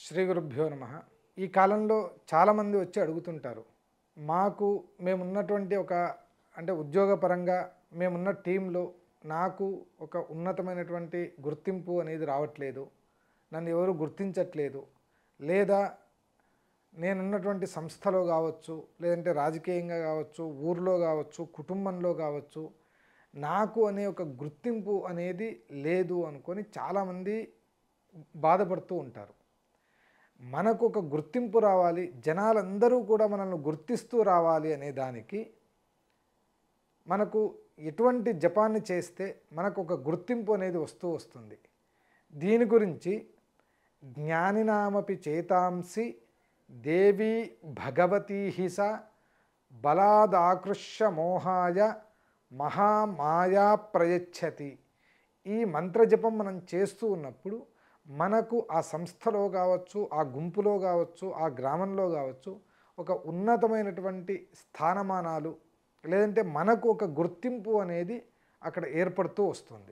శ్రీ గురుభ్యో నమ. ఈ కాలంలో చాలామంది వచ్చి అడుగుతుంటారు, మాకు మేమున్నటువంటి ఉద్యోగపరంగా మేమున్న టీంలో నాకు ఒక ఉన్నతమైనటువంటి గుర్తింపు అనేది రావట్లేదు, నన్ను ఎవరు గుర్తించట్లేదు, లేదా నేనున్నటువంటి సంస్థలో కావచ్చు, లేదంటే రాజకీయంగా కావచ్చు, ఊర్లో కావచ్చు, కుటుంబంలో కావచ్చు, నాకు అనే ఒక గుర్తింపు అనేది లేదు అనుకొని చాలామంది బాధపడుతూ ఉంటారు. మనకు ఒక గుర్తింపు రావాలి, జనాలందరూ కూడా మనల్ని గుర్తిస్తూ రావాలి అనే దానికి మనకు ఎటువంటి జపాన్ని చేస్తే మనకు ఒక గుర్తింపు అనేది వస్తుంది. దీని గురించి జ్ఞానినామపి చేతాంసి దేవీ భగవతీ హిస బలాదాకృష్య మోహాయ మహామాయా ప్రయచ్చతి. ఈ మంత్రజపం మనం చేస్తూ ఉన్నప్పుడు మనకు ఆ సంస్థలో కావచ్చు, ఆ గుంపులో కావచ్చు, ఆ గ్రామంలో కావచ్చు ఒక ఉన్నతమైనటువంటి స్థానమానాలు, లేదంటే మనకు ఒక గుర్తింపు అనేది అక్కడ ఏర్పడుతూ వస్తుంది.